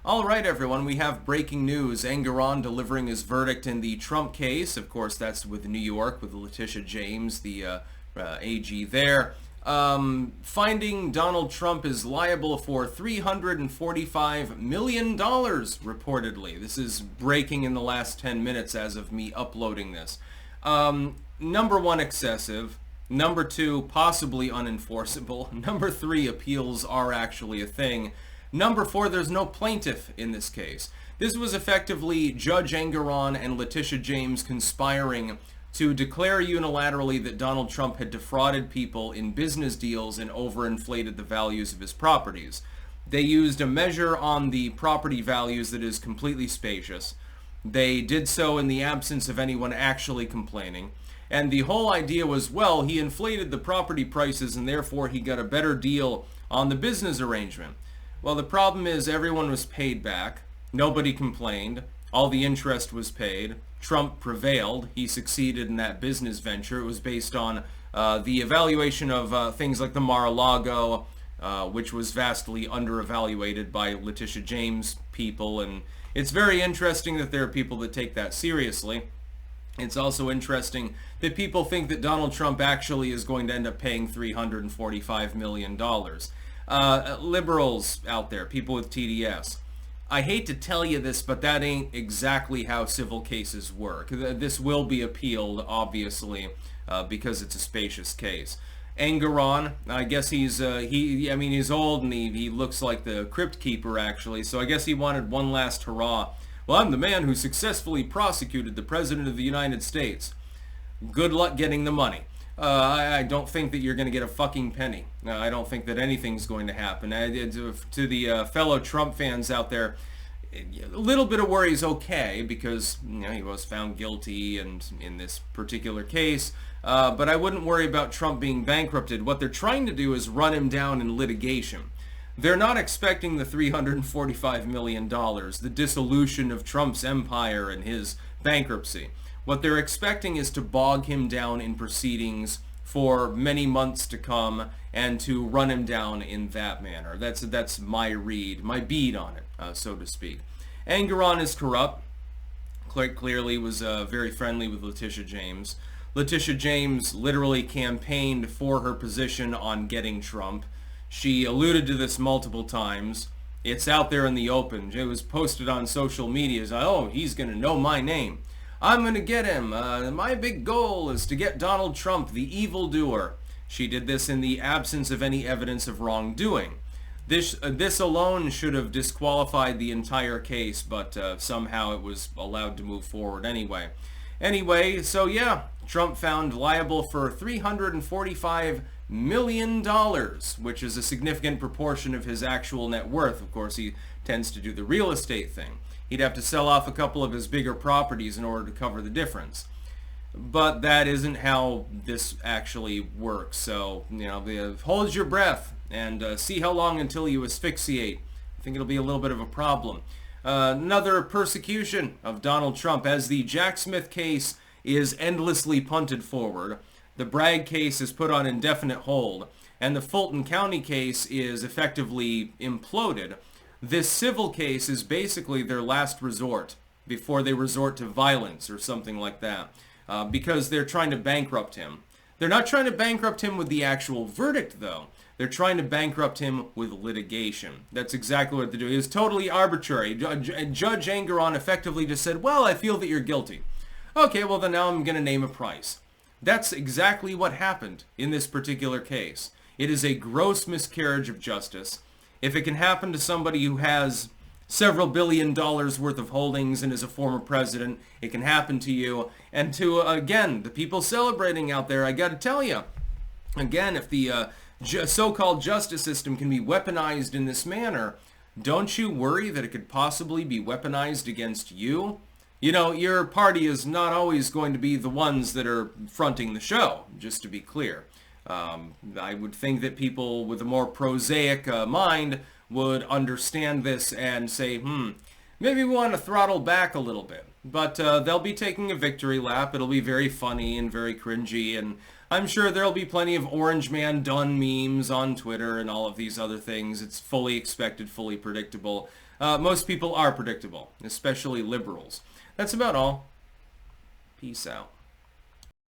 All right, everyone, we have breaking news. Engoron delivering his verdict in the Trump case. Of course, that's with New York, with Letitia James, the AG there. Finding Donald Trump is liable for $345 million, reportedly. This is breaking in the last 10 minutes as of me uploading this. Number one, excessive. Number two, possibly unenforceable. Number three, appeals are actually a thing. Number four, there's no plaintiff in this case. This was effectively Judge Engoron and Letitia James conspiring to declare unilaterally that Donald Trump had defrauded people in business deals and overinflated the values of his properties. They used a measure on the property values that is completely spacious. They did so in the absence of anyone actually complaining. And the whole idea was, well, he inflated the property prices and therefore he got a better deal on the business arrangement. Well, the problem is everyone was paid back. Nobody complained. All the interest was paid. Trump prevailed. He succeeded in that business venture. It was based on the evaluation of things like the Mar-a-Lago, which was vastly under-evaluated by Letitia James people. And it's very interesting that there are people that take that seriously. It's also interesting that people think that Donald Trump actually is going to end up paying $345 million. Liberals out there, people with TDS. I hate to tell you this, but that ain't exactly how civil cases work. This will be appealed, obviously, because it's a spacious case. Engoron, I guess he's old and he looks like the Crypt Keeper, actually, so I guess he wanted one last hurrah. Well, I'm the man who successfully prosecuted the President of the United States. Good luck getting the money. I don't think that you're going to get a fucking penny. I don't think that anything's going to happen. To the fellow Trump fans out there, a little bit of worry is okay because he was found guilty and in this particular case. But I wouldn't worry about Trump being bankrupted. What they're trying to do is run him down in litigation. They're not expecting the $345 million, the dissolution of Trump's empire and his bankruptcy. What they're expecting is to bog him down in proceedings for many months to come and to run him down in that manner. That's my read, my bead on it, so to speak. Engoron is corrupt. Clearly was very friendly with Letitia James. Letitia James literally campaigned for her position on getting Trump. She alluded to this multiple times. It's out there in the open. It was posted on social media as, oh, he's going to know my name. I'm going to get him. My big goal is to get Donald Trump, the evildoer. She did this in the absence of any evidence of wrongdoing. This alone should have disqualified the entire case, but somehow it was allowed to move forward anyway. Anyway, so yeah, Trump found liable for $345 million, which is a significant proportion of his actual net worth. Of course, he tends to do the real estate thing. He'd have to sell off a couple of his bigger properties in order to cover the difference. But that isn't how this actually works. So, hold your breath and see how long until you asphyxiate. I think it'll be a little bit of a problem. Another persecution of Donald Trump as the Jack Smith case is endlessly punted forward. The Bragg case is put on indefinite hold, and the Fulton County case is effectively imploded. This civil case is basically their last resort before they resort to violence or something like that, because they're trying to bankrupt him. They're not trying to bankrupt him with the actual verdict, though. They're trying to bankrupt him with litigation. That's exactly what they're doing. It's totally arbitrary. Judge Engoron effectively just said, well, I feel that you're guilty. Okay, well, then now I'm going to name a price. That's exactly what happened in this particular case. It is a gross miscarriage of justice. If it can happen to somebody who has several $billion worth of holdings and is a former president, it can happen to you. And to, again, the people celebrating out there, I got to tell you, again, if the so-called justice system can be weaponized in this manner, don't you worry that it could possibly be weaponized against you? Your party is not always going to be the ones that are fronting the show, just to be clear. I would think that people with a more prosaic mind would understand this and say, maybe we want to throttle back a little bit. But they'll be taking a victory lap. It'll be very funny and very cringy, and I'm sure there'll be plenty of Orange Man done memes on Twitter and all of these other things. It's fully expected, fully predictable. Most people are predictable, especially liberals. That's about all. Peace out.